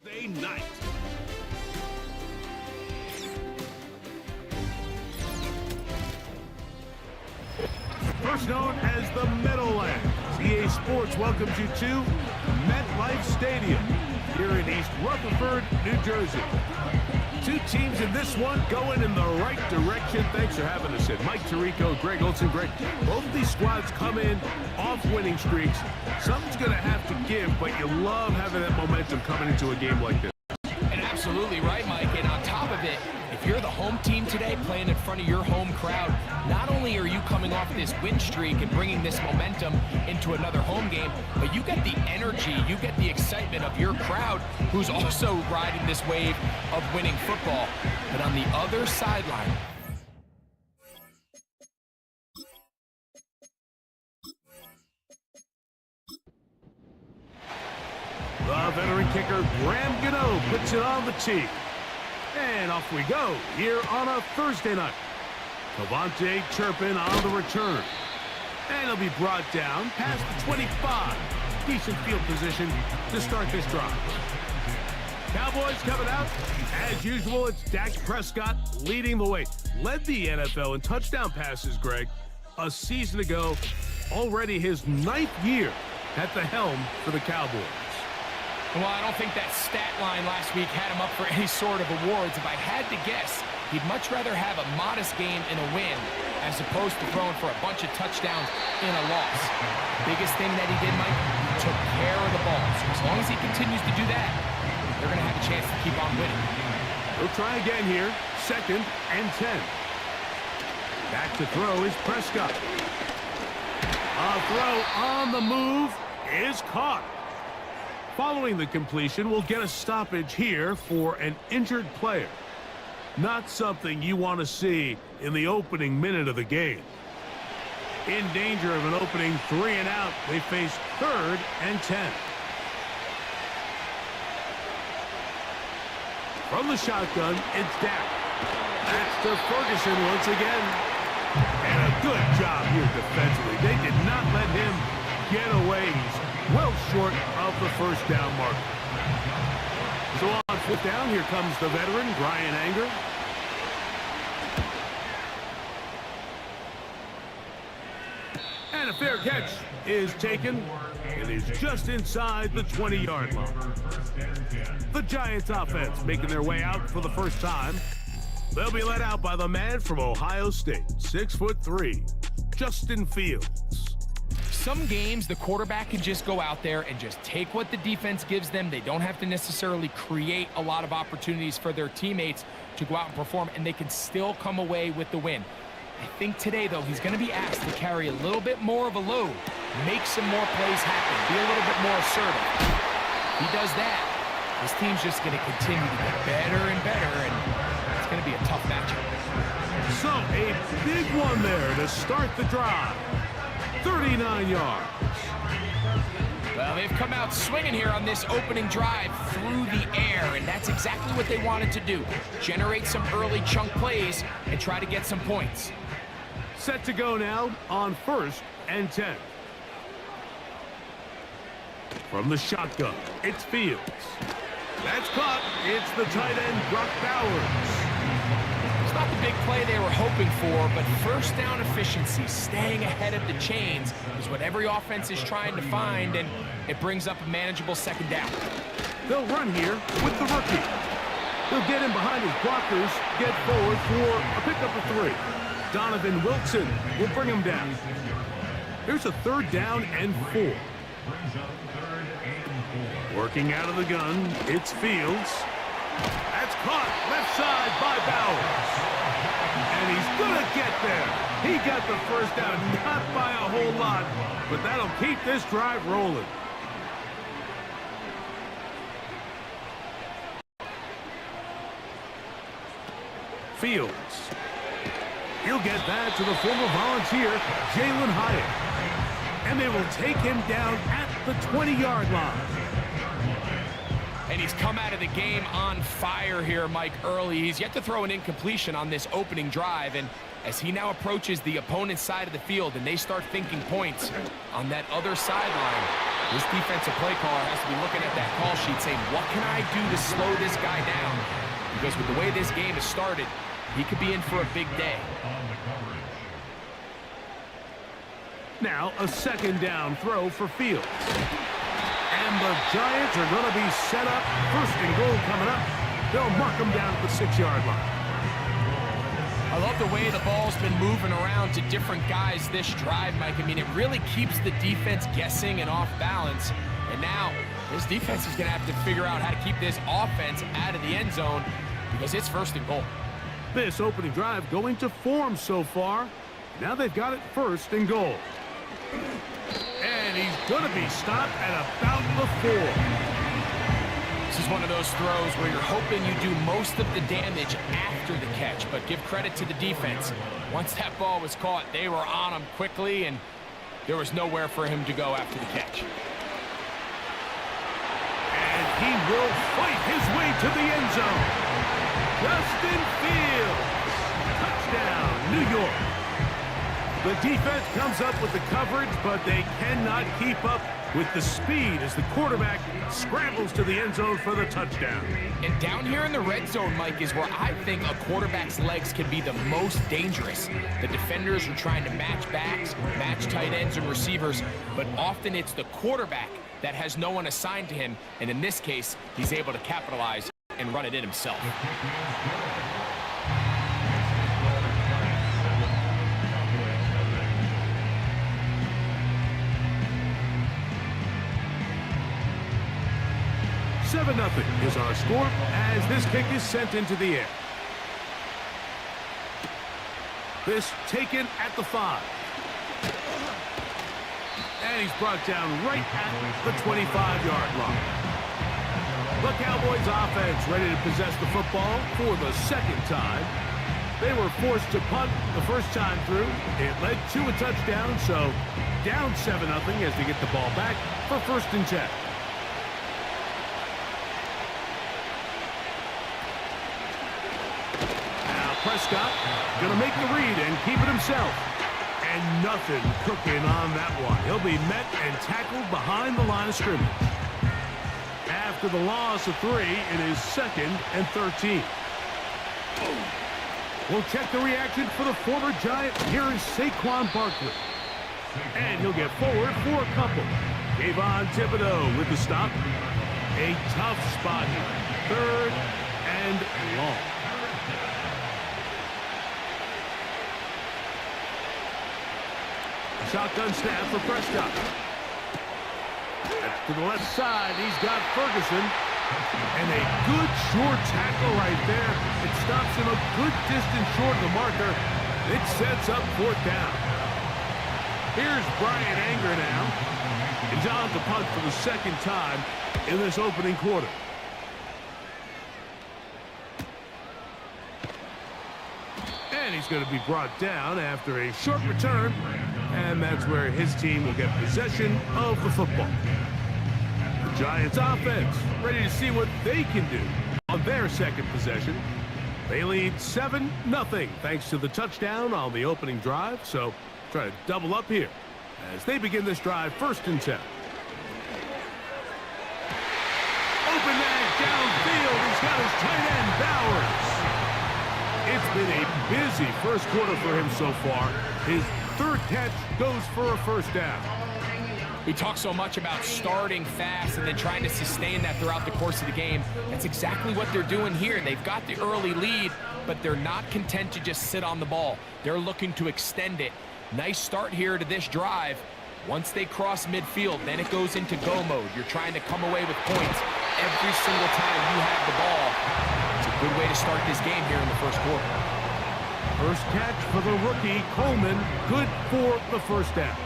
Thursday night. First known as the Meadowlands, EA Sports welcomes you to MetLife Stadium here in East Rutherford, New Jersey. Two teams in this one going in the right direction. Thanks for having us in. Mike Tirico, Greg Olson. Greg, both of these squads come in off winning streaks. Something's going to have to give, but you love having that momentum coming into a game like this. And absolutely right, Mike. And on top of it, if you're the home team today playing in front of your home crowd, not only are you coming off this win streak and bringing this momentum into another home game, but you get the energy, you get the excitement of your crowd who's also riding this wave of winning football. But on the other sideline, the veteran kicker, Graham Gano, puts it on the tee. And off we go here on a Thursday night. Cavante Turpin on the return. And he'll be brought down past the 25. Decent field position to start this drive. Cowboys coming out. As usual, it's Dak Prescott leading the way. Led the NFL in touchdown passes, Greg, a season ago. Already his 9th year at the helm for the Cowboys. well, I don't think that stat line last week had him up for any sort of awards. If I had to guess, he'd much rather have a modest game in a win as opposed to throwing for a bunch of touchdowns in a loss. Biggest thing that he did, Mike, he took care of the ball. So as long as he continues to do that, they're going to have a chance to keep on winning. He'll try again here. 2nd and 10. Back to throw is Prescott. A throw on the move is caught. Following the completion, we'll get a stoppage here for an injured player. Not something you want to see in the opening minute of the game. In danger of an opening 3 and out, they face 3rd and 10. From the shotgun, it's Dak. That's to Ferguson once again. And a good job here defensively. They did not let him get away. He's well short of the first down marker. So on 4th down, here comes the veteran, Brian Anger. And a fair catch is taken. It is just inside the 20-yard line. The Giants offense making their way out for the first time. They'll be led out by the man from Ohio State, 6'3", Justin Fields. Some games, the quarterback can just go out there and just take what the defense gives them. They don't have to necessarily create a lot of opportunities for their teammates to go out and perform, and they can still come away with the win. I think today, though, he's going to be asked to carry a little bit more of a load, make some more plays happen, be a little bit more assertive. If he does that, his team's just going to continue to get better and better, and it's going to be a tough matchup. So, a big one there to start the drive. 39 yards. Well, they've come out swinging here on this opening drive through the air, and that's exactly what they wanted to do. Generate some early chunk plays and try to get some points. Set to go now on 1st and 10. From the shotgun, it's Fields. That's caught. It's the tight end, Brock Bowers. It's not the big play they were hoping for, but first down efficiency, staying ahead of the chains, is what every offense is trying to find, and it brings up a manageable 2nd down. They'll run here with the rookie. He'll get in behind his blockers, get forward for a pickup of 3. Donovan Wilson will bring him down. Here's a 3rd down and 4. Working out of the gun, it's Fields. That's caught left side by Bowers. And he's going to get there. He got the first down, not by a whole lot, but that'll keep this drive rolling. Fields. He'll get that to the former Volunteer, Jalen Hyatt. And they will take him down at the 20-yard line. And he's come out of the game on fire here, Mike, early. He's yet to throw an incompletion on this opening drive. And as he now approaches the opponent's side of the field and they start thinking points on that other sideline, This defensive play caller has to be looking at that call sheet saying, what can I do to slow this guy down? Because with the way this game has started, he could be in for a big day. Now a second down throw for Fields. And the Giants are going to be set up. First and goal coming up. They'll mark them down at the 6-yard line. I love the way the ball's been moving around to different guys this drive, Mike. I mean, it really keeps the defense guessing and off balance. And now this defense is going to have to figure out how to keep this offense out of the end zone because it's first and goal. This opening drive going to form so far. Now they've got it first and goal. And he's going to be stopped at about the 4. This is one of those throws where you're hoping you do most of the damage after the catch, but give credit to the defense. Once that ball was caught, they were on him quickly, and there was nowhere for him to go after the catch. And he will fight his way to the end zone. Justin Fields. Touchdown, New York. The defense comes up with the coverage, but they cannot keep up with the speed as the quarterback scrambles to the end zone for the touchdown. And down here in the red zone, Mike, is where I think a quarterback's legs can be the most dangerous. The defenders are trying to match backs, match tight ends and receivers, but often it's the quarterback that has no one assigned to him, and in this case, he's able to capitalize and run it in himself. 7-0 is our score as this kick is sent into the air. This taken at the 5. And he's brought down right at the 25-yard line. The Cowboys offense ready to possess the football for the second time. They were forced to punt the first time through. It led to a touchdown, so down 7-0 as they get the ball back for first and 10. Prescott going to make the read and keep it himself. And nothing cooking on that one. He'll be met and tackled behind the line of scrimmage. After the loss of 3, it is 2nd and 13. We'll check the reaction for the former Giant. Here is Saquon Barkley. And he'll get forward for a couple. Kayvon Thibodeau with the stop. A tough spot here. 3rd and long. Shotgun snap for Prescott. To the left side, he's got Ferguson. And a good short tackle right there. It stops him a good distance short of the marker. It sets up 4th down. Here's Brian Anger now. And John to punt for the second time in this opening quarter. And he's going to be brought down after a short return. And that's where his team will get possession of the football. The Giants offense ready to see what they can do on their second possession. They lead 7-0 thanks to the touchdown on the opening drive. So try to double up here as they begin this drive 1st and 10. Open man downfield. He's got his tight end Bowers. It's been a busy first quarter for him so far. His 3rd catch goes for a 1st down. We talk so much about starting fast and then trying to sustain that throughout the course of the game. That's exactly what they're doing here. They've got the early lead, but they're not content to just sit on the ball. They're looking to extend it. Nice start here to this drive. Once they cross midfield, then it goes into go mode. You're trying to come away with points every single time you have the ball. It's a good way to start this game here in the first quarter. First catch for the rookie, Coleman. Good for the 1st down.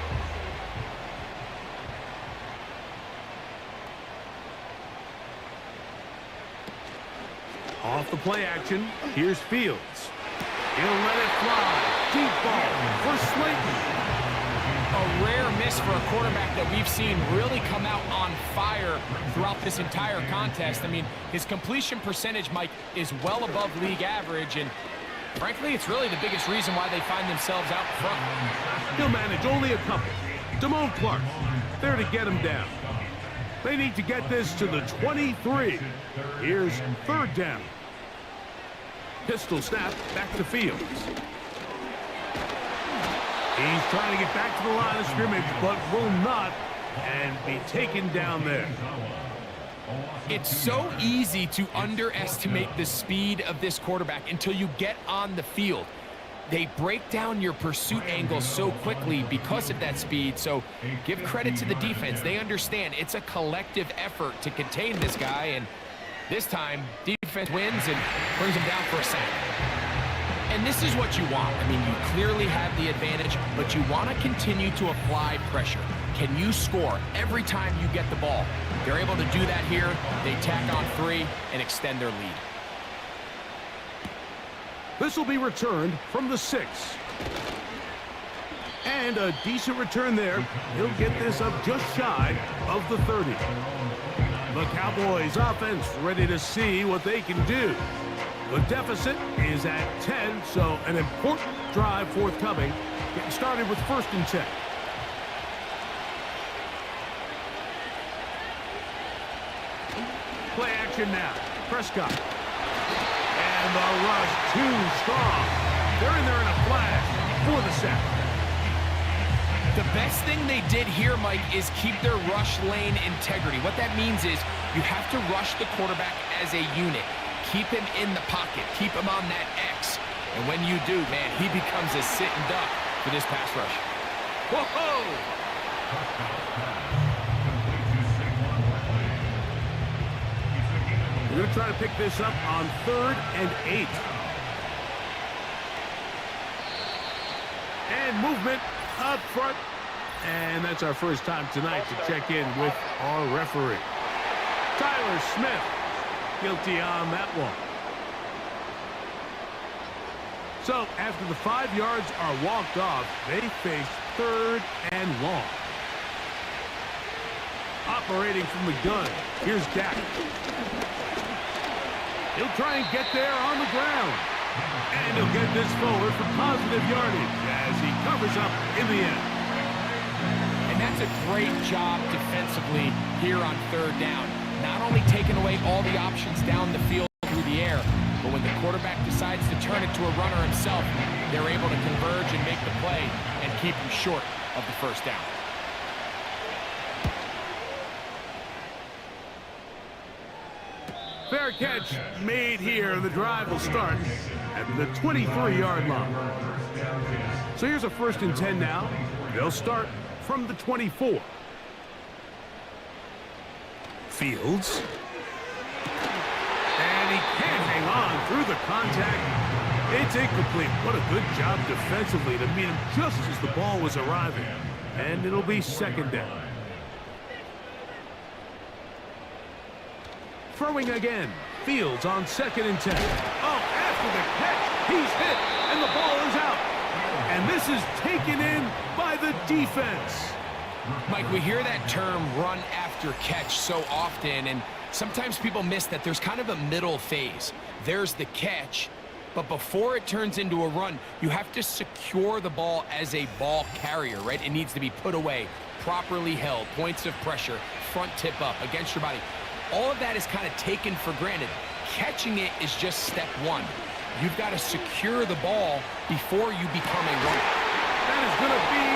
Off the play action, here's Fields. He'll let it fly. Deep ball for Slayton. A rare miss for a quarterback that we've seen really come out on fire throughout this entire contest. I mean, his completion percentage, Mike, is well above league average, and frankly, it's really the biggest reason why they find themselves out front. He'll manage only a couple. Damone Clark there to get him down. They need to get this to the 23. Here's third down. Pistol snap back to Fields. He's trying to get back to the line of scrimmage, but will not, and be taken down there. It's so easy to underestimate the speed of this quarterback until you get on the field. They break down your pursuit angle so quickly because of that speed, so give credit to the defense. They understand it's a collective effort to contain this guy, and this time, defense wins and brings him down for a sack. And this is what you want. I mean, you clearly have the advantage, but you want to continue to apply pressure. Can you score every time you get the ball? They're able to do that here. They tack on 3 and extend their lead. This will be returned from the 6. And a decent return there. He'll get this up just shy of the 30. The Cowboys offense ready to see what they can do. The deficit is at 10, so an important drive forthcoming. Getting started with 1st and 10. Play action now. Prescott. And the rush too strong. They're in there in a flash for the sack. The best thing they did here, Mike, is keep their rush lane integrity. What that means is you have to rush the quarterback as a unit. Keep him in the pocket. Keep him on that X. And when you do, man, he becomes a sitting duck for this pass rush. Whoa! We're going to try to pick this up on 3rd and 8. And movement up front. And that's our first time tonight to check in with our referee. Tyler Smith, guilty on that one. So after the 5 yards are walked off, they face 3rd and long. Operating from the gun, here's Dak. He'll try and get there on the ground. And he'll get this forward for positive yardage as he covers up in the end. And that's a great job defensively here on 3rd down. Not only taking away all the options down the field through the air, but when the quarterback decides to turn it to a runner himself, they're able to converge and make the play and keep him short of the 1st down. Fair catch made here. The drive will start at the 23-yard line. So here's a 1st and 10 now. They'll start from the 24. Fields. And he can't hang on through the contact. It's incomplete. What a good job defensively to meet him just as the ball was arriving. And it'll be 2nd down. Throwing again. Fields on 2nd and 10. Oh, after the catch, he's hit, and the ball is out. And this is taken in by the defense. Mike, we hear that term run after catch so often, and sometimes people miss that there's kind of a middle phase. There's the catch, but before it turns into a run, you have to secure the ball as a ball carrier, right? It needs to be put away, properly held, points of pressure, front tip up against your body. All of that is kind of taken for granted. Catching it is just step 1. You've got to secure the ball before you become a runner. That is going to be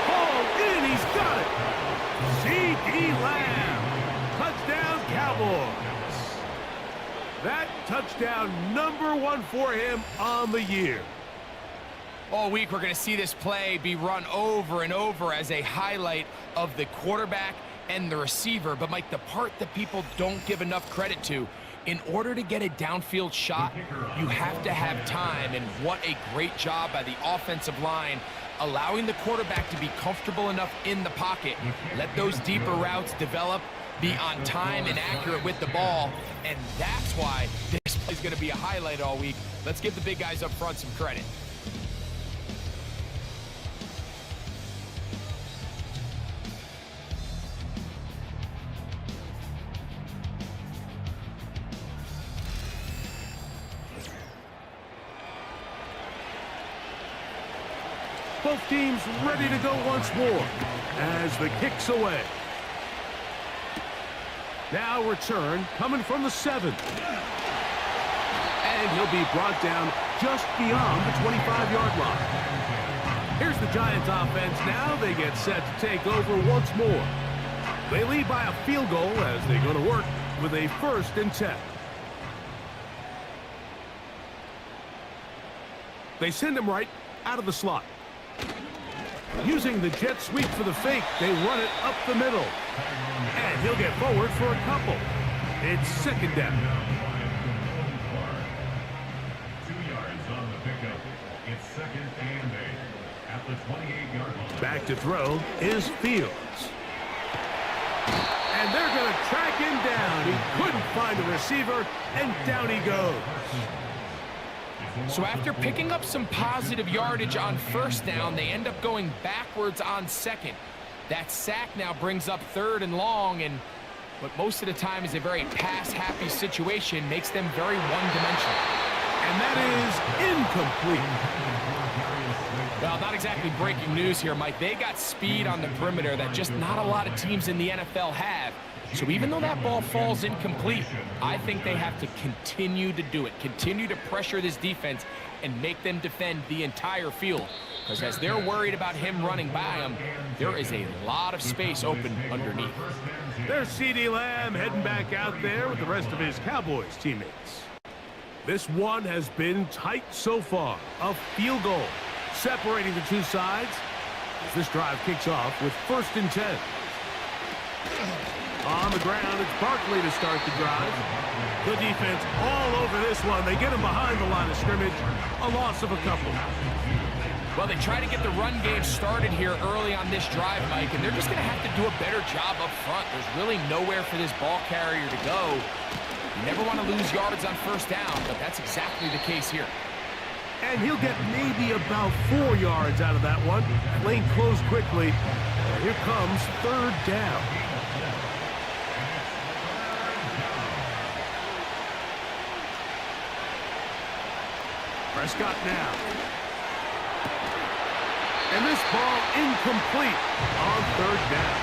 hauled in. He's got it. C.D. Lamb. Touchdown, Cowboys. That touchdown number 1 for him on the year. All week we're going to see this play be run over and over as a highlight of the quarterback and the receiver. But, Mike, the part that people don't give enough credit to, in order to get a downfield shot, you have to have time. And what a great job by the offensive line, allowing the quarterback to be comfortable enough in the pocket. Let those deeper routes develop, be on time and accurate with the ball. And that's why this is going to be a highlight all week. Let's give the big guys up front some credit. Both teams ready to go once more as the kick's away. Now return coming from the 7. And he'll be brought down just beyond the 25-yard line. Here's the Giants offense now. They get set to take over once more. They lead by a field goal as they go to work with a 1st and 10. They send him right out of the slot. Using the jet sweep for the fake, they run it up the middle. And he'll get forward for a couple. It's 2nd down. 2 yards on the pickup. It's 2nd and 8 at the 28-yard line. Back to throw is Fields. And they're going to track him down. He couldn't find a receiver, and down he goes. So after picking up some positive yardage on 1st down, they end up going backwards on 2nd. That sack now brings up 3rd and long, and what most of the time is a very pass-happy situation makes them very one-dimensional. And that is incomplete. Well, not exactly breaking news here, Mike. They got speed on the perimeter that just not a lot of teams in the NFL have. So even though that ball falls incomplete, I think they have to continue to do it, continue to pressure this defense and make them defend the entire field. Because as they're worried about him running by them, there is a lot of space open underneath. There's CeeDee Lamb heading back out there with the rest of his Cowboys teammates. This one has been tight so far. A field goal separating the two sides as this drive kicks off with 1st and 10. On the ground, it's Barkley to start the drive. The defense all over this one. They get him behind the line of scrimmage. A loss of a couple. Well, they try to get the run game started here early on this drive, Mike, and they're just going to have to do a better job up front. There's really nowhere for this ball carrier to go. You never want to lose yards on 1st down, but that's exactly the case here. And he'll get maybe about 4 yards out of that one. Lane closed quickly. And here comes 3rd down. Prescott now. And this ball incomplete on 3rd down.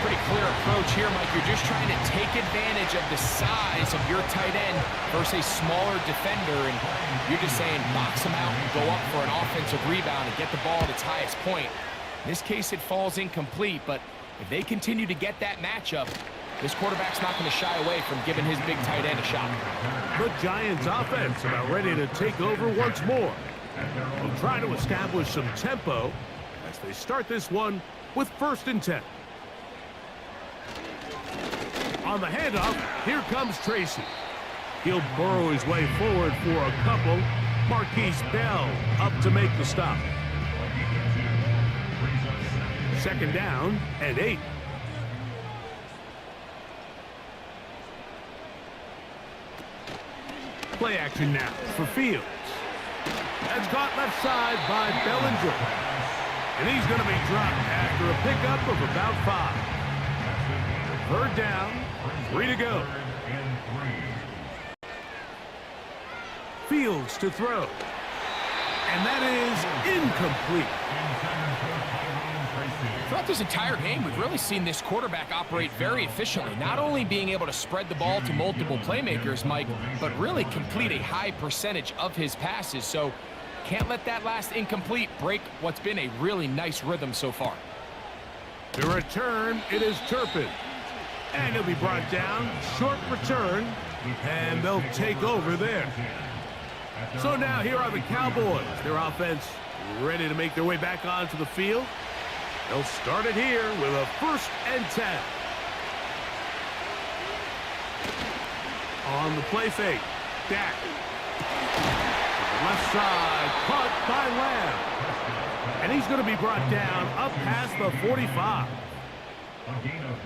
Pretty clear approach here, Mike. You're just trying to take advantage of the size of your tight end versus a smaller defender, and you're just saying box him out and go up for an offensive rebound and get the ball at its highest point. In this case, it falls incomplete, but if they continue to get that matchup, this quarterback's not going to shy away from giving his big tight end a shot. The Giants offense about ready to take over once more. They'll try to establish some tempo as they start this one with 1st and 10. On the handoff, here comes Tracy. He'll burrow his way forward for a couple. Marquise Bell up to make the stop. 2nd down and 8. Play action now for Fields. That's caught left side by Bellinger. And he's going to be dropped after a pickup of about 5. 3rd down, 3 to go. Fields to throw. And that is incomplete. Throughout this entire game, we've really seen this quarterback operate very efficiently, not only being able to spread the ball to multiple playmakers, Mike, but really complete a high percentage of his passes. So can't let that last incomplete break what's been a really nice rhythm so far. The return, it is Turpin. And he'll be brought down. Short return. And they'll take over there. So now here are the Cowboys. Their offense ready to make their way back onto the field. They'll start it here with a 1st and 10. On the play fake, Dak. Left side, caught by Lamb. And he's going to be brought down up past the 45.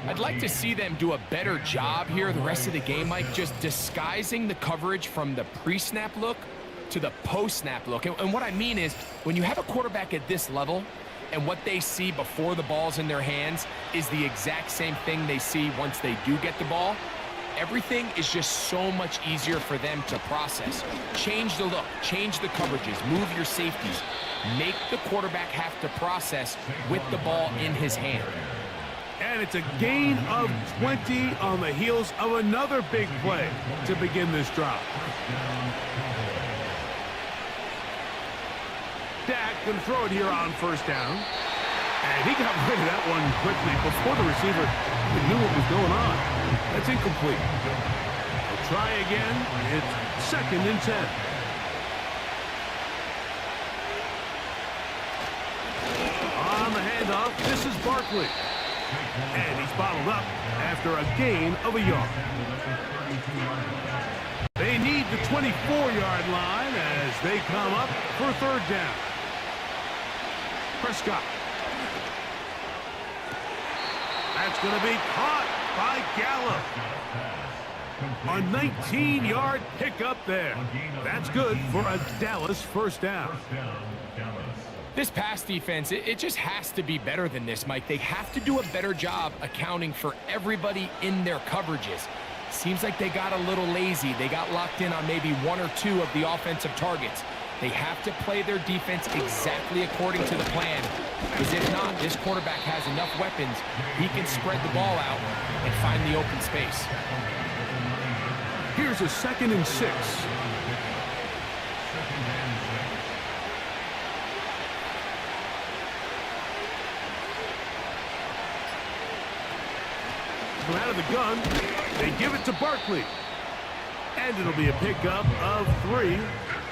I'd like to see them do a better job here the rest of the game, Mike, just disguising the coverage from the pre-snap look to the post-snap look. And what I mean is, when you have a quarterback at this level, and what they see before the ball's in their hands is the exact same thing they see once they do get the ball, everything is just so much easier for them to process. Change the look, change the coverages, move your safeties. Make the quarterback have to process with the ball in his hand. And it's a gain of 20 on the heels of another big play to begin this drive. Dak can throw it here on first down. And he got rid of that one quickly before the receiver even knew what was going on. That's incomplete. They'll try again. It's 2nd and 10. On the handoff, this is Barkley. And he's bottled up after a gain of a yard. They need the 24-yard line as they come up for 3rd down. Prescott. That's going to be caught by Gallup. A 19-yard pickup there. That's good for a Dallas 1st down. This pass defense, it just has to be better than this, Mike. They have to do a better job accounting for everybody in their coverages. Seems like they got a little lazy. They got locked in on maybe 1 or 2 of the offensive targets. They have to play their defense exactly according to the plan, because if not, this quarterback has enough weapons. He can spread the ball out and find the open space. Here's a 2nd and 6. Out of the gun, they give it to Barkley. And it'll be a pickup of 3.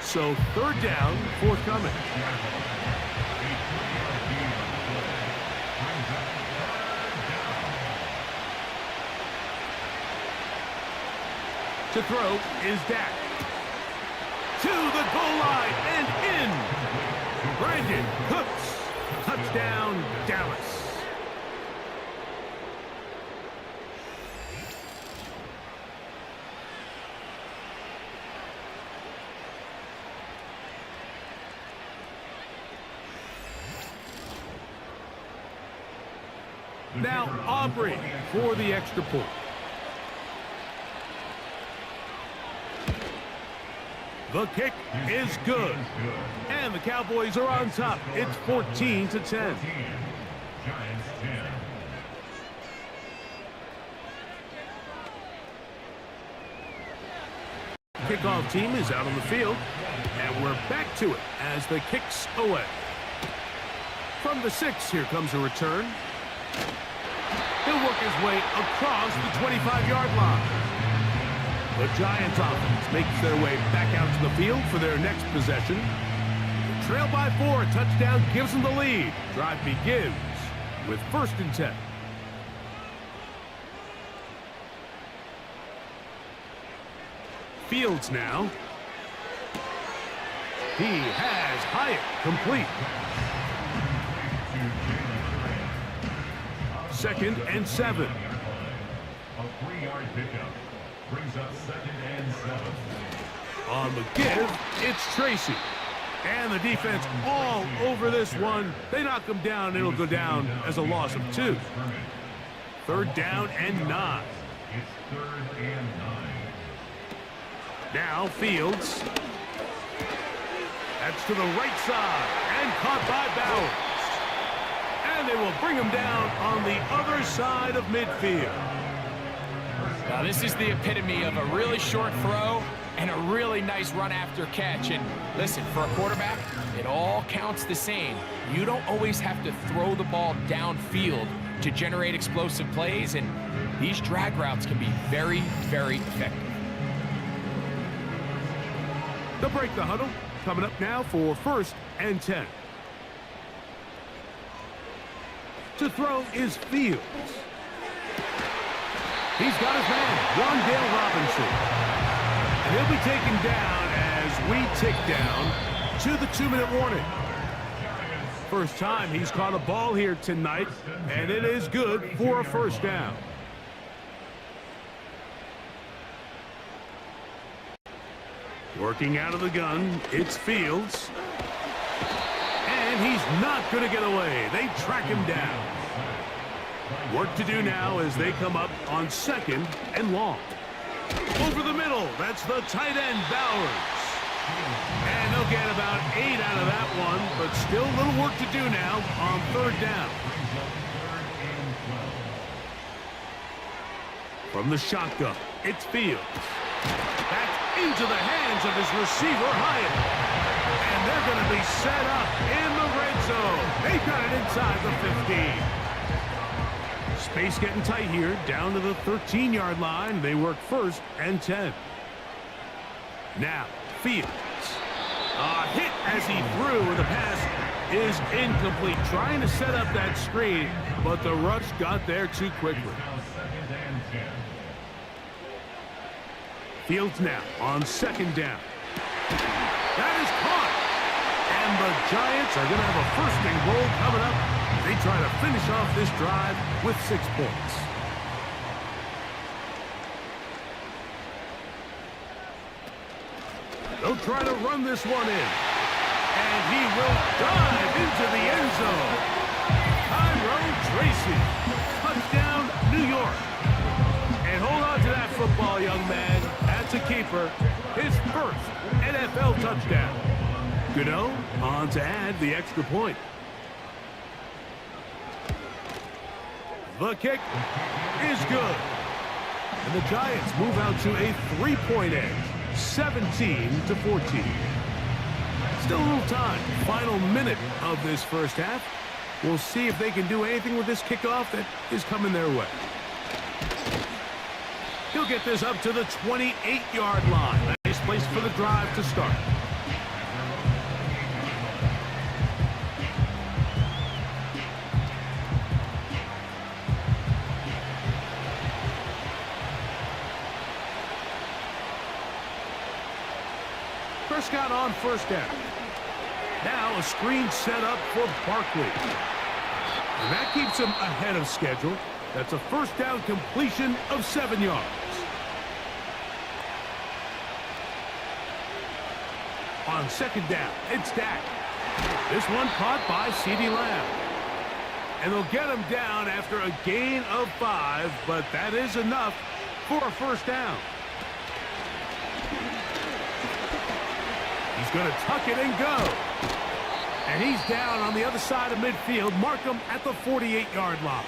So 3rd down, forthcoming. To throw is Dak. To the goal line and in. Brandon Cooks. Touchdown, Dallas. Now Aubrey for the extra point. The kick is good. And the Cowboys are on top. It's 14-10. Giants 10. Kickoff team is out on the field. And we're back to it as the kick's away. From the 6, here comes a return. He'll work his way across the 25-yard line. The Giants offense makes their way back out to the field for their next possession. Trail by 4, touchdown gives them the lead. Drive begins with 1st and 10. Fields now. He has Hyatt complete. 2nd and 7. A 3-yard pickup brings up 2nd and 7. On the give, it's Tracy. And the defense all over this one. They knock him down. It'll go down as a loss of 2. 3rd down and 9. It's 3rd and 9. Now Fields. That's to the right side. And caught by Bowers. And they will bring him down on the other side of midfield. Now this is the epitome of a really short throw and a really nice run after catch. And listen, for a quarterback, it all counts the same. You don't always have to throw the ball downfield to generate explosive plays, and these drag routes can be very, very effective. They'll break the huddle. Coming up now for 1st and 10. To throw is Fields. He's got his man, Wandale Robinson. And he'll be taken down as we tick down to the 2-minute warning. First time he's caught a ball here tonight, and it is good for a 1st down. Working out of the gun, it's Fields. And he's not going to get away. They track him down. Work to do now as they come up on 2nd and long. Over the middle, that's the tight end, Bowers. And they'll get about 8 out of that one, but still a little work to do now on 3rd down. From the shotgun, it's Fields. Back into the hands of his receiver, Hyatt. And they're going to be set up in the red zone. They've got it inside the 15. Space getting tight here, down to the 13-yard line. They work 1st and 10. Now, Fields. A hit as he threw, and the pass is incomplete. Trying to set up that screen, but the rush got there too quickly. Fields now on 2nd down. That is caught. And the Giants are going to have a 1st and goal coming up. They try to finish off this drive with 6 points. They'll try to run this one in. And he will dive into the end zone. Tyrone Tracy. Touchdown, New York. And hold on to that football, young man. That's a keeper. His 1st NFL touchdown. Gano on to add the extra point. The kick is good. And the Giants move out to a 3-point edge. 17-14. Still a little time. Final minute of this first half. We'll see if they can do anything with this kickoff that is coming their way. He'll get this up to the 28-yard line. Nice place for the drive to start. Prescott on 1st down. Now a screen set up for Barkley. And that keeps him ahead of schedule. That's a 1st down completion of 7 yards. On 2nd down, it's Dak. This one caught by CeeDee Lamb. And they'll get him down after a gain of 5, but that is enough for a 1st down. He's going to tuck it and go. And he's down on the other side of midfield. Mark him at the 48-yard line.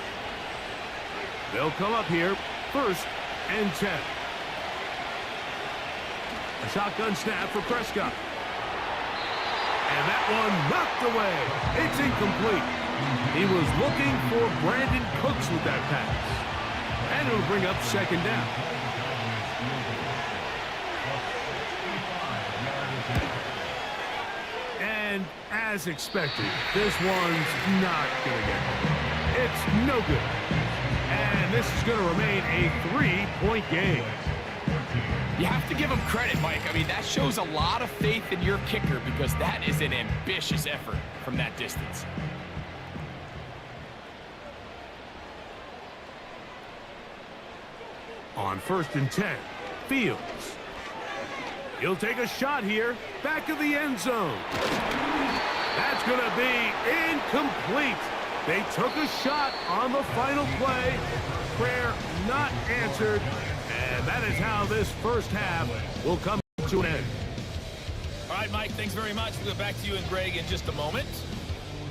They'll come up here, 1st and 10. A shotgun snap for Prescott. And that one knocked away. It's incomplete. He was looking for Brandon Cooks with that pass. And it'll bring up 2nd down. And as expected, this one's not going to get home. It's no good. And this is going to remain a 3-point game. You have to give him credit, Mike. I mean, that shows a lot of faith in your kicker because that is an ambitious effort from that distance. On 1st and 10, Fields. He'll take a shot here, back of the end zone. That's going to be incomplete. They took a shot on the final play. Prayer not answered. And that is how this first half will come to an end. All right, Mike, thanks very much. We'll go back to you and Greg in just a moment.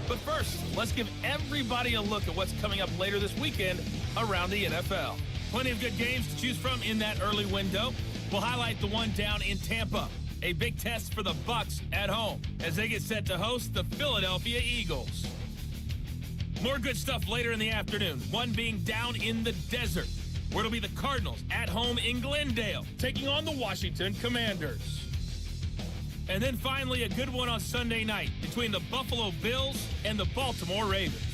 But first, let's give everybody a look at what's coming up later this weekend around the NFL. Plenty of good games to choose from in that early window. We'll highlight the one down in Tampa. A big test for the Bucs at home as they get set to host the Philadelphia Eagles. More good stuff later in the afternoon. One being down in the desert, where it'll be the Cardinals at home in Glendale, taking on the Washington Commanders. And then finally, a good one on Sunday night between the Buffalo Bills and the Baltimore Ravens.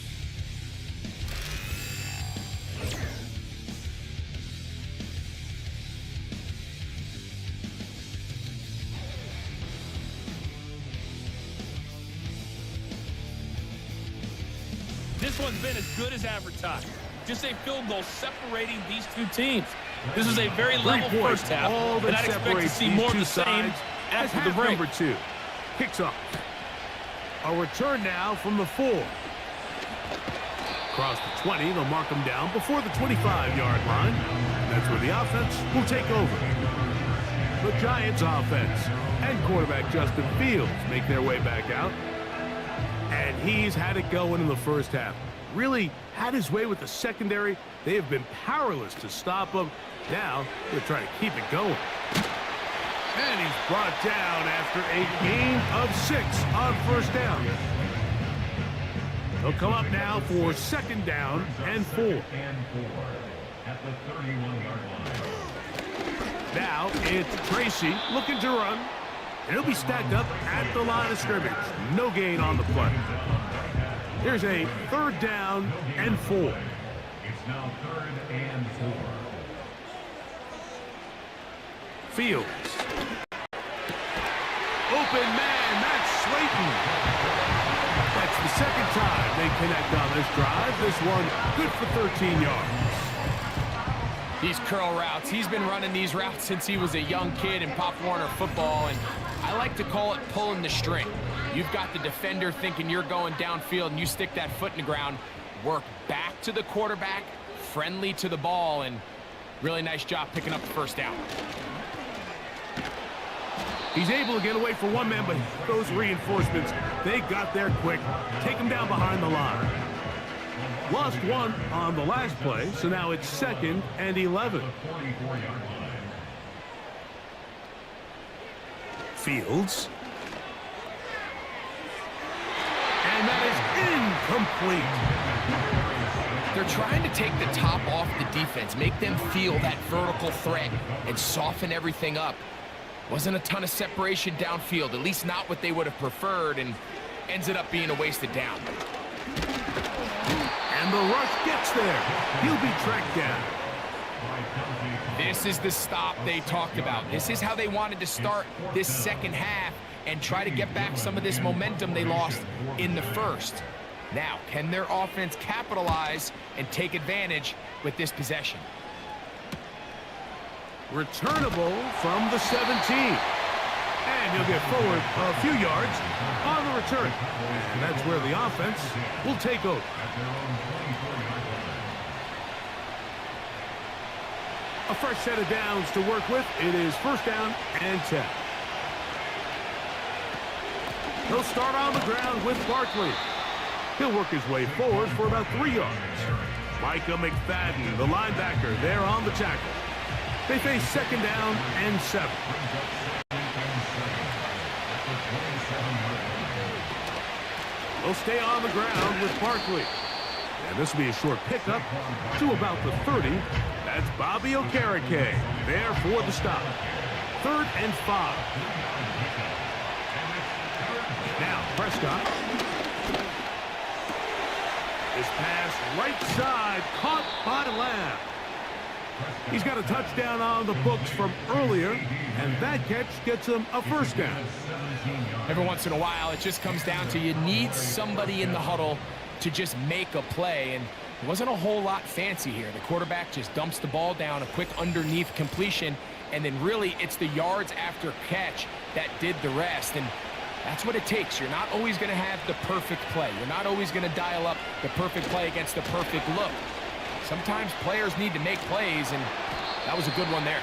This one's been as good as advertised. Just a field goal separating these two teams. This is a very level first half, and I'd expect to see more of the same after the break. Number 2 kicks off. A return now from the 4. Across the 20, they'll mark them down before the 25-yard line. That's where the offense will take over. The Giants offense and quarterback Justin Fields make their way back out. And he's had it going in the first half. really had his way with the secondary. They have been powerless to stop him. Now they're trying to keep it going. And he's brought down after a gain of 6 on first down. He'll come up now for 2nd down and 4. At the 31-yard line. Now it's Tracy looking to run. And he'll be stacked up at the line of scrimmage. No gain on the play. Here's a 3rd down and 4. It's now 3rd and 4. Fields. Open man, Matt Slayton. That's the 2nd time they connect on this drive. This one good for 13 yards. These curl routes, he's been running these routes since he was a young kid in Pop Warner football, and I like to call it pulling the string. You've got the defender thinking you're going downfield, and you stick that foot in the ground, work back to the quarterback, friendly to the ball, and really nice job picking up the 1st down. He's able to get away for one man, but those reinforcements, they got there quick. Take him down behind the line. Lost 1 on the last play, so now it's 2nd and 11. Fields. And that is incomplete. They're trying to take the top off the defense, make them feel that vertical threat, and soften everything up. Wasn't a ton of separation downfield, at least not what they would have preferred, and ends it up being a wasted down. And the rush gets there. He'll be tracked down. This is the stop they talked about. This is how they wanted to start this 2nd half and try to get back some of this momentum they lost in the 1st. Now, can their offense capitalize and take advantage with this possession? Returnable from the 17. And he'll get forward a few yards on the return. And that's where the offense will take over. A fresh set of downs to work with. It is 1st down and 10. He'll start on the ground with Barkley. He'll work his way forward for about 3 yards. Micah McFadden, the linebacker, there on the tackle. They face 2nd down and 7. They'll stay on the ground with Barkley. And this will be a short pickup to about the 30. That's Bobby Okereke there for the stop. 3rd and 5. Now Prescott. This pass right side caught by Lamb. He's got a touchdown on the books from earlier, and that catch gets him a 1st down. Every once in a while, it just comes down to you need somebody in the huddle to just make a play, and it wasn't a whole lot fancy here. The quarterback just dumps the ball down, a quick underneath completion, and then really it's the yards after catch that did the rest, and that's what it takes. You're not always going to have the perfect play. You're not always going to dial up the perfect play against the perfect look. Sometimes players need to make plays, and that was a good one there.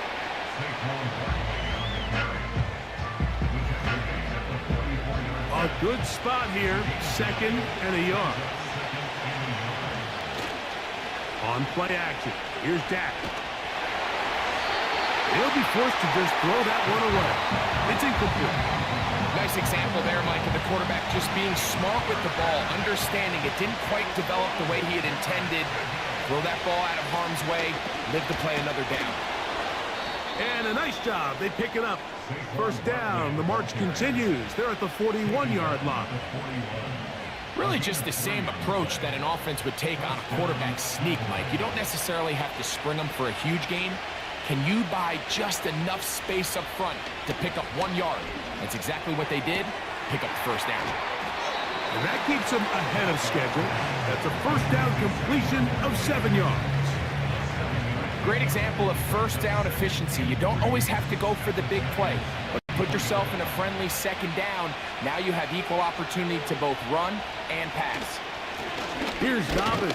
A good spot here, 2nd and a yard. On play action, here's Dak. He'll be forced to just throw that one away. It's incomplete. Nice example there, Mike, of the quarterback just being smart with the ball, understanding it didn't quite develop the way he had intended. Throw that ball out of harm's way, live to play another down. And a nice job. They pick it up. 1st down. The march continues. They're at the 41-yard line. Really just the same approach that an offense would take on a quarterback sneak, Mike. You don't necessarily have to spring them for a huge gain. Can you buy just enough space up front to pick up 1 yard? That's exactly what they did. Pick up the 1st down. And that keeps them ahead of schedule. That's a 1st down completion of 7 yards. Great example of 1st down efficiency. You don't always have to go for the big play, but put yourself in a friendly 2nd down. Now you have equal opportunity to both run and pass. Here's Dobbins.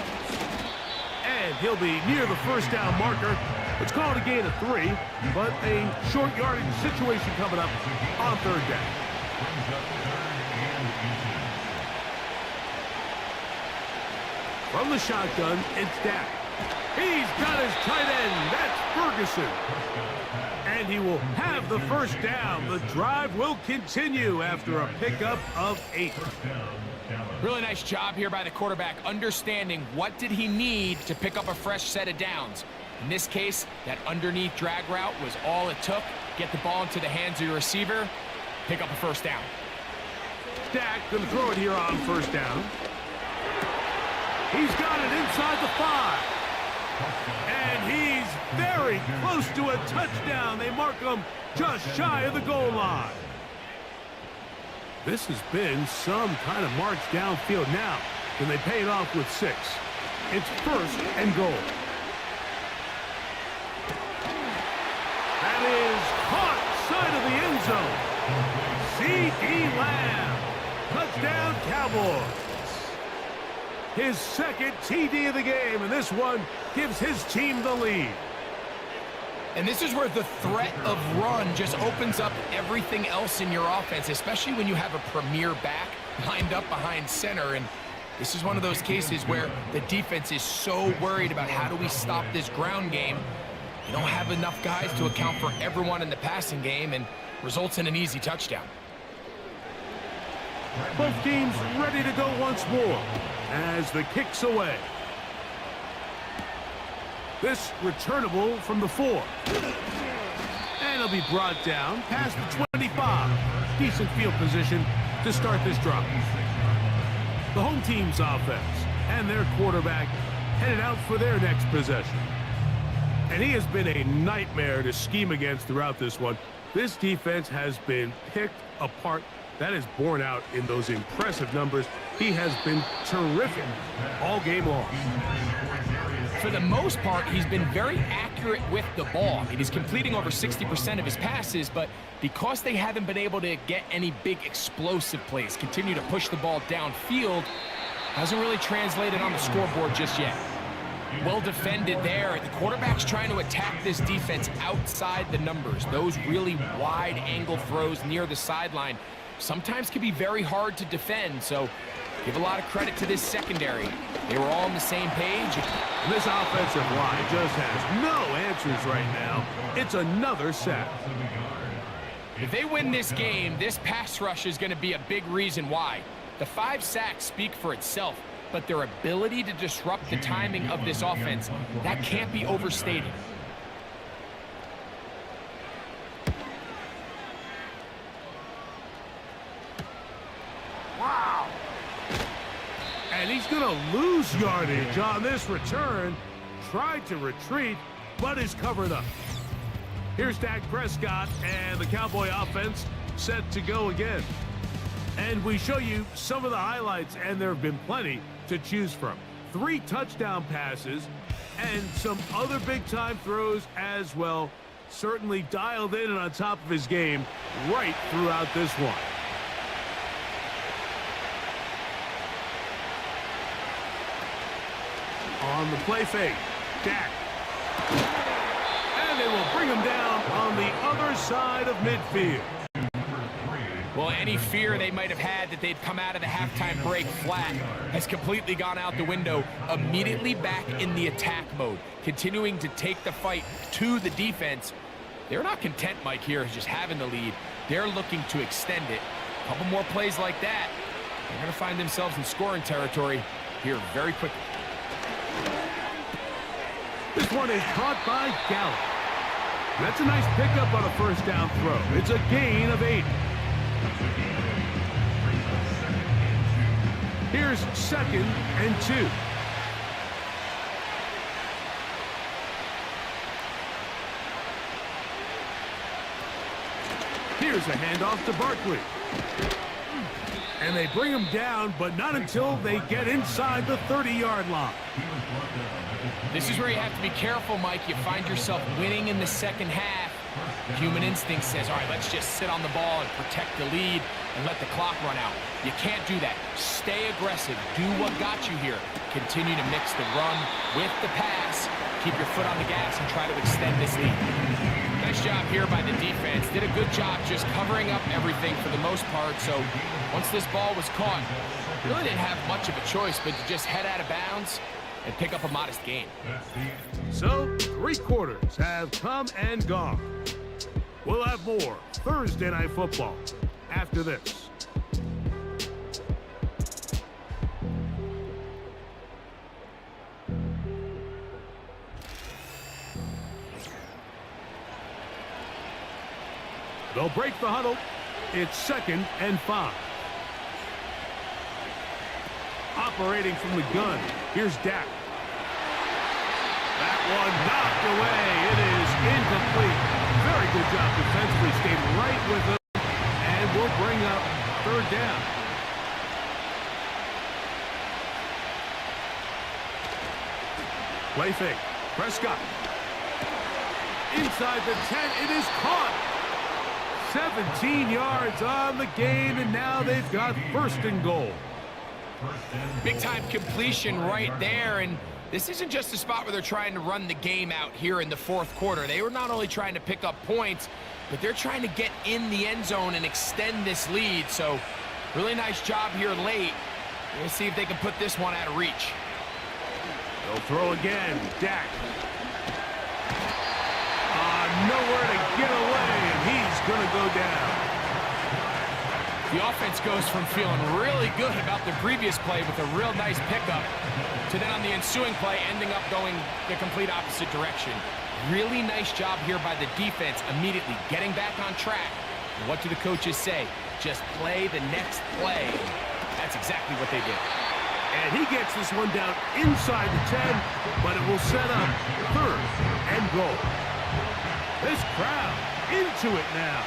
And he'll be near the 1st down marker. It's called a gain of 3, but a short yardage situation coming up on 3rd down. From the shotgun, it's Dak. He's got his tight end. That's Ferguson. And he will have the first down. The drive will continue after a pickup of 8. Really nice job here by the quarterback, understanding what did he need to pick up a fresh set of downs. In this case, that underneath drag route was all it took. Get the ball into the hands of your receiver, pick up a first down. Dak going to throw it here on first down. He's got it inside the 5. And he's very close to a touchdown. They mark him just shy of the goal line. This has been some kind of march downfield. Now, can they pay it off with 6? It's first and goal. That is caught side of the end zone. C.D. Lamb. Touchdown, Cowboys. His second TD of the game, and this one gives his team the lead. And this is where the threat of run just opens up everything else in your offense, especially when you have a premier back lined up behind center. And this is one of those cases where the defense is so worried about how do we stop this ground game. You don't have enough guys to account for everyone in the passing game, and results in an easy touchdown. Both teams ready to go once more as the kick's away. This returnable from the 4. And it'll be brought down past the 25. Decent field position to start this drive. The home team's offense and their quarterback headed out for their next possession. And he has been a nightmare to scheme against throughout this one. This defense has been picked apart. That is borne out in those impressive numbers. He has been terrific all game long. For the most part, he's been very accurate with the ball. I mean, he's completing over 60% of his passes, but because they haven't been able to get any big explosive plays, continue to push the ball downfield, hasn't really translated on the scoreboard just yet. Well defended there. The quarterback's trying to attack this defense outside the numbers. Those really wide angle throws near the sideline sometimes can be very hard to defend, so give a lot of credit to this secondary. They were all on the same page. This offensive line just has no answers right now. It's another sack. If they win this game, this pass rush is going to be a big reason why. The 5 sacks speak for itself, but their ability to disrupt the timing of this offense, that can't be overstated. Wow. And he's going to lose yardage on this return. Tried to retreat, but is covered up. Here's Dak Prescott and the Cowboy offense set to go again. And we show you some of the highlights, and there have been plenty to choose from. 3 touchdown passes and some other big-time throws as well. Certainly dialed in and on top of his game right throughout this one. On the play fake, Dak. And they will bring him down on the other side of midfield. Well, any fear they might have had that they'd come out of the halftime break flat has completely gone out the window. Immediately back in the attack mode, continuing to take the fight to the defense. They're not content, Mike, here just having the lead. They're looking to extend it. A couple more plays like that, they're going to find themselves in scoring territory here very quickly. This one is caught by Gallup. That's a nice pickup on a first down throw. It's a gain of 8. Here's 2nd and 2. Here's a handoff to Barkley. And they bring him down, but not until they get inside the 30-yard line. This is where you have to be careful, Mike. You find yourself winning in the second half. Human instinct says, all right, let's just sit on the ball and protect the lead and let the clock run out. You can't do that. Stay aggressive. Do what got you here. Continue to mix the run with the pass. Keep your foot on the gas and try to extend this lead. Nice job here by the defense. Did a good good job just covering up everything for the most part. So once this ball was caught, really didn't have much of a choice but to just head out of bounds and pick up a modest gain. So, 3 quarters have come and gone. We'll have more Thursday Night Football after this. They'll break the huddle. It's 2nd and 5. Operating from the gun, here's Dak. That one knocked away. It is incomplete. Very good job defensively. Stayed right with him. And we'll bring up 3rd down. Play fake. Prescott. Inside the 10. It is caught. 17 yards on the gain, and now they've got 1st and goal. Big-time completion right there, and this isn't just a spot where they're trying to run the game out here in the 4th quarter. They were not only trying to pick up points, but they're trying to get in the end zone and extend this lead. So really nice job here late. We'll see if they can put this one out of reach. They'll throw again. Dak. Nowhere to get away, and he's going to go down. The offense goes from feeling really good about the previous play with a real nice pickup to then on the ensuing play ending up going the complete opposite direction. Really nice job here by the defense immediately getting back on track. And what do the coaches say? Just play the next play. That's exactly what they did. And he gets this one down inside the 10, but it will set up 3rd and goal. This crowd into it now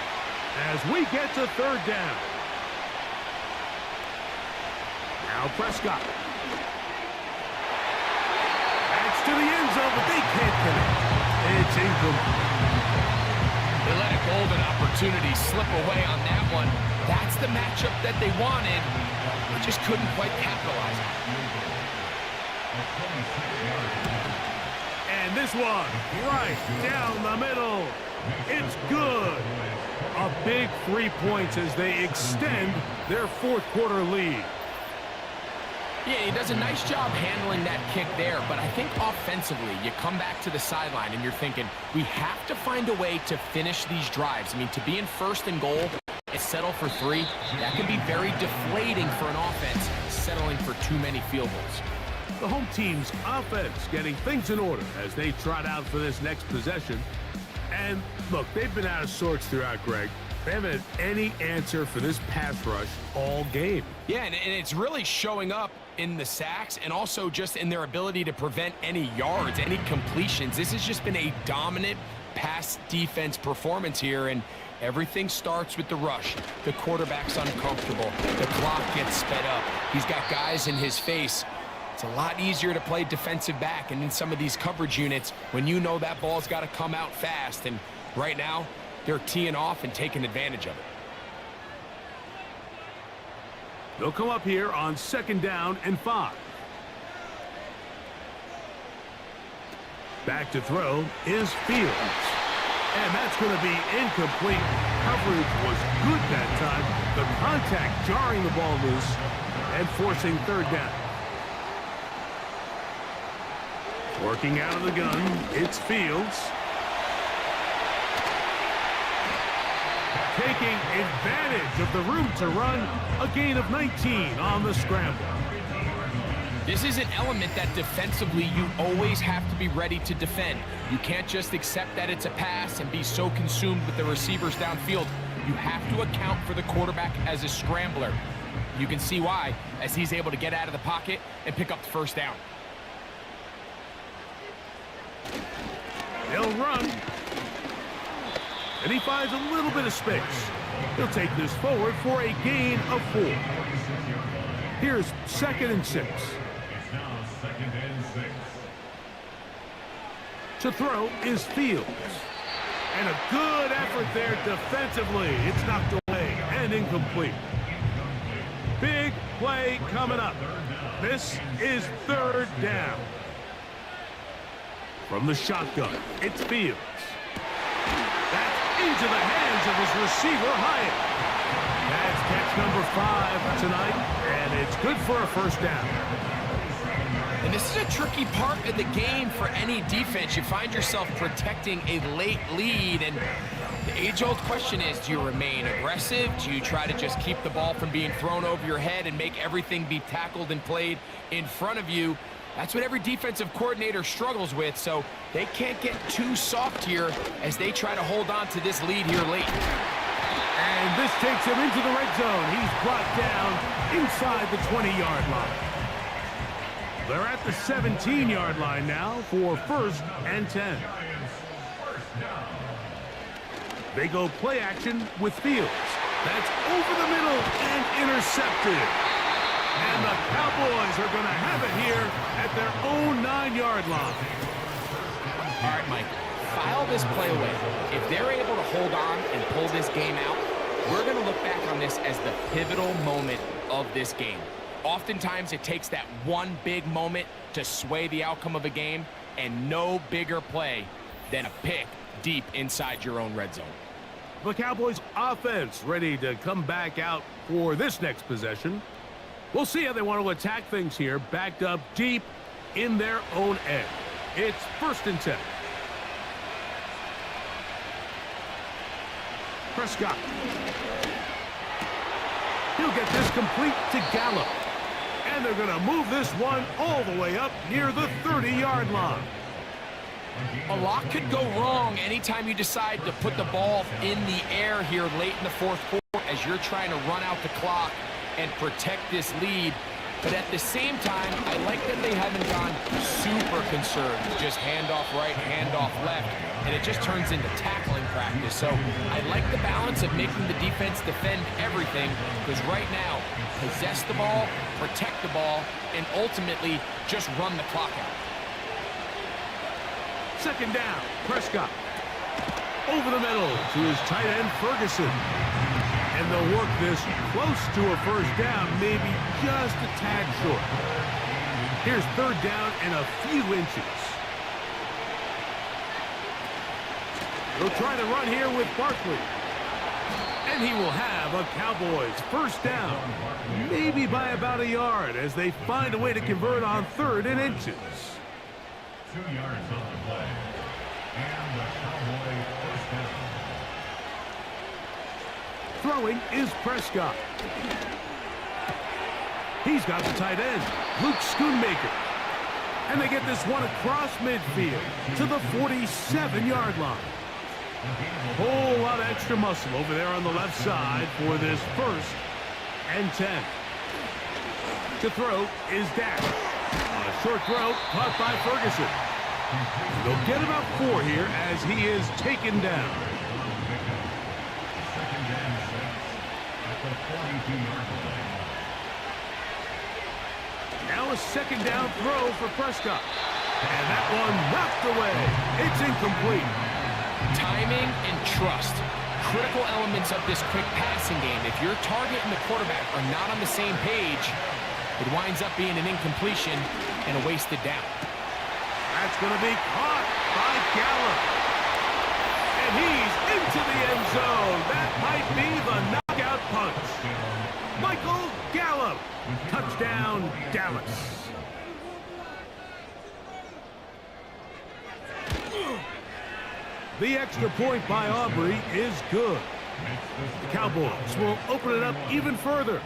as we get to 3rd down. Now Prescott. That's to the end zone, but they can't connect. It's incomplete. They let a golden opportunity slip away on that one. That's the matchup that they wanted. They just couldn't quite capitalize on it. And this one, right down the middle. It's good. A big 3 points as they extend their 4th quarter lead. Yeah, he does a nice job handling that kick there, but I think offensively, you come back to the sideline and you're thinking, we have to find a way to finish these drives. I mean, to be in 1st and goal and settle for 3, that can be very deflating for an offense settling for too many field goals. The home team's offense getting things in order as they trot out for this next possession. And look, they've been out of sorts throughout, Greg. They haven't had any answer for this pass rush all game. Yeah, and it's really showing up in the sacks and also just in their ability to prevent any yards, any completions. This has just been a dominant pass defense performance here, and everything starts with the rush. The quarterback's uncomfortable. The clock gets sped up. He's got guys in his face. It's a lot easier to play defensive back and in some of these coverage units when you know that ball's got to come out fast. And right now, they're teeing off and taking advantage of it. They'll come up here on 2nd down and 5. Back to throw is Fields. And that's going to be incomplete. Coverage was good that time. The contact jarring the ball loose and forcing 3rd down. Working out of the gun, it's Fields. Taking advantage of the room to run, a gain of 19 on the scramble. This is an element that defensively you always have to be ready to defend. You can't just accept that it's a pass and be so consumed with the receivers downfield. You have to account for the quarterback as a scrambler. You can see why as he's able to get out of the pocket and pick up the 1st down. They'll run. And he finds a little bit of space. He'll take this forward for a gain of 4. Here's 2nd and 6. It's now 2nd and 6. To throw is Fields. And a good effort there defensively. It's knocked away and incomplete. Big play coming up. This is 3rd down. From the shotgun, it's Fields. That's into the hands of his receiver, Hyatt. That's catch number 5 tonight, and it's good for a first down. And this is a tricky part of the game for any defense. You find yourself protecting a late lead, and the age-old question is, do you remain aggressive? Do you try to just keep the ball from being thrown over your head and make everything be tackled and played in front of you? That's what every defensive coordinator struggles with, so they can't get too soft here as they try to hold on to this lead here late. And this takes him into the red zone. He's brought down inside the 20-yard line. They're at the 17-yard line now for 1st and 10. They go play action with Fields. That's over the middle and intercepted. And the Cowboys are going to have it here at their own 9-yard line. All right, Mike, file this play away. If they're able to hold on and pull this game out, we're going to look back on this as the pivotal moment of this game. Oftentimes, it takes that one big moment to sway the outcome of a game, and no bigger play than a pick deep inside your own red zone. The Cowboys offense ready to come back out for this next possession. We'll see how they want to attack things here, backed up deep in their own end. It's 1st and 10. Prescott. He'll get this complete to Gallup. And they're going to move this one all the way up near the 30-yard line. A lot could go wrong anytime you decide to put the ball in the air here late in the 4th quarter as you're trying to run out the clock and protect this lead. But at the same time, I like that they haven't gone super conserved. Just handoff right, handoff left, and it just turns into tackling practice. So I like the balance of making the defense defend everything, because right now, possess the ball, protect the ball, and ultimately just run the clock out. 2nd down, Prescott. Over the middle to his tight end, Ferguson. And they'll work this close to a first down, maybe just a tad short. Here's 3rd down and a few inches. They'll try to run here with Barkley. And he will have a Cowboys first down, maybe by about a yard as they find a way to convert on 3rd and inches. 2 yards on the play. And the Cowboy first down. Throwing is Prescott. He's got the tight end, Luke Schoonmaker. And they get this one across midfield to the 47-yard line. Whole lot of extra muscle over there on the left side for this 1st and 10. To throw is Dak. A short throw caught by Ferguson. They'll get about 4 here as he is taken down. Now a 2nd down throw for Prescott. And that one knocked away. It's incomplete. Timing and trust, critical elements of this quick passing game. If your target and the quarterback are not on the same page, it winds up being an incompletion and a wasted down. That's going to be caught by Gallup. And he's into the end zone. That might be the knockout punch. Michael Gallup. Touchdown, Dallas. The extra point by Aubrey is good. The Cowboys will open it up even further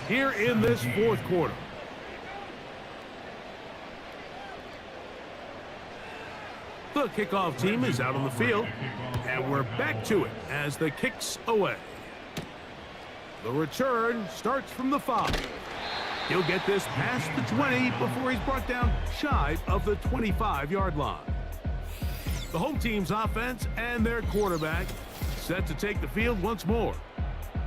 here in this 4th quarter. The kickoff team is out on the field, and we're back to it as the kick's away. The return starts from the 5. He'll get this past the 20 before he's brought down shy of the 25-yard line. The home team's offense and their quarterback set to take the field once more.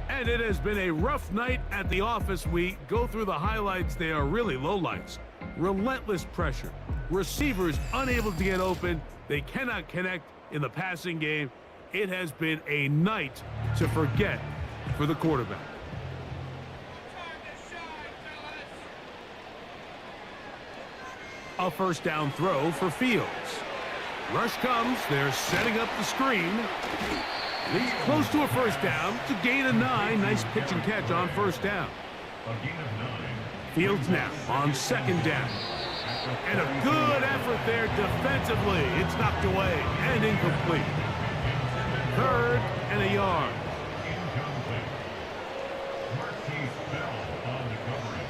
And it has been a rough night at the office. We go through the highlights. They are really lowlights. Relentless pressure. Receivers unable to get open. They cannot connect in the passing game. It has been a night to forget for the quarterback. A first down throw for Fields. Rush comes. They're setting up the screen. He's close to a first down. It's a gain of 9. Nice pitch and catch on first down. A gain of 9. Fields now on second down. And a good effort there defensively. It's knocked away and incomplete. Third and a yard. Incomplete. Marquise Bell on the coverage.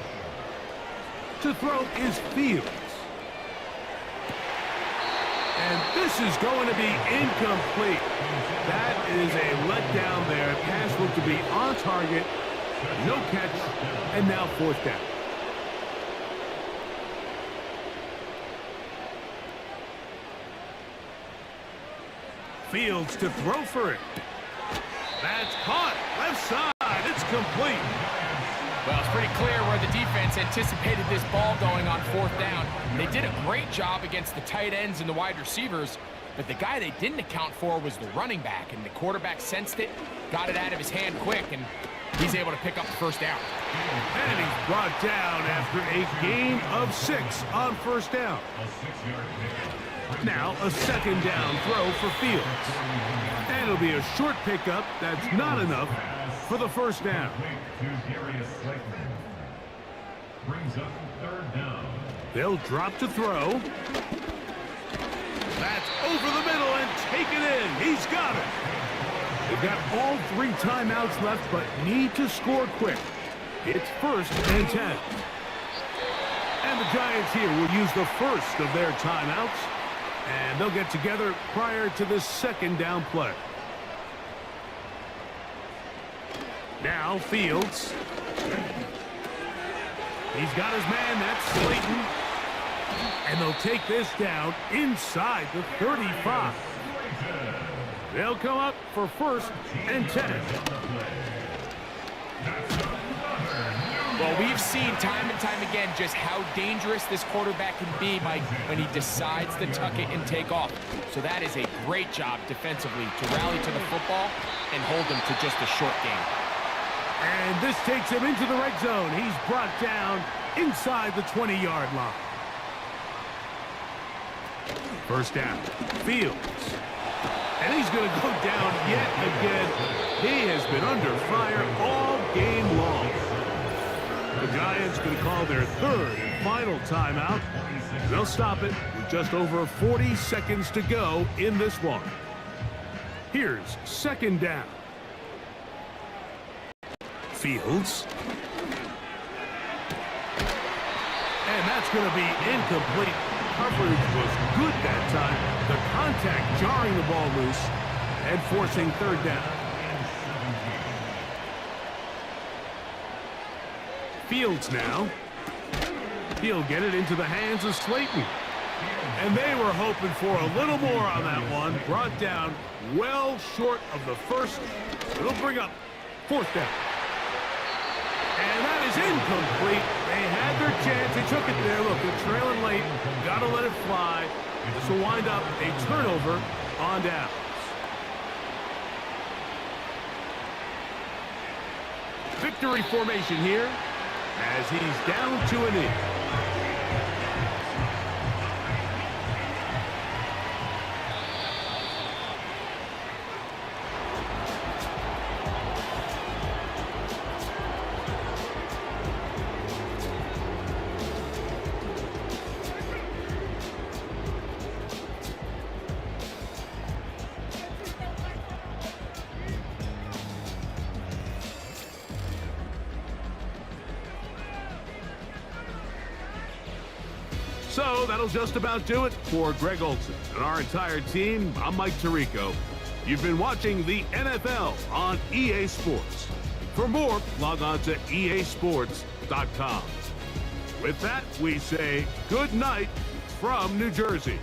To throw is Fields. And this is going to be incomplete. That is a letdown there. Pass looked to be on target. No catch. And now fourth down. Fields to throw for it. That's caught. Left side. It's complete. Well, it's pretty clear where the defense anticipated this ball going on fourth down. They did a great job against the tight ends and the wide receivers, but the guy they didn't account for was the running back, and the quarterback sensed it, got it out of his hand quick, and he's able to pick up the first down. And he's brought down after a gain of 6 on first down. A 6-yard pickup. Now a second down throw for Fields. And it'll be a short pickup. That's not enough for the first down. Brings up third down. They'll drop to throw. That's over the middle and taken in. He's got it. They've got all 3 timeouts left, but need to score quick. It's first and 10. And the Giants here will use the first of their timeouts. And they'll get together prior to this second down play. Now Fields. He's got his man. That's Slayton. And they'll take this down inside the 35. They'll come up for first and 10. Well, we've seen time and time again just how dangerous this quarterback can be, Mike, when he decides to tuck it and take off. So that is a great job defensively to rally to the football and hold him to just a short game. And this takes him into the red zone. He's brought down inside the 20-yard line. First down. Fields. And he's going to go down yet again. He has been under fire all game long. The Giants going to call their third and final timeout. They'll stop it with just over 40 seconds to go in this one. Here's second down. Fields. And that's going to be incomplete. Coverage was good that time. The contact jarring the ball loose and forcing third down. Fields now. He'll get it into the hands of Slayton. And they were hoping for a little more on that one. Brought down well short of the first. It'll bring up fourth down. And that is incomplete. They had their chance. They took it there. Look, they're trailing late. Got to let it fly. This will wind up a turnover on downs. Victory formation here as he's down to a knee. So that'll just about do it for Greg Olson and our entire team. I'm Mike Tirico. You've been watching the NFL on EA Sports. For more, log on to easports.com. With that, we say good night from New Jersey.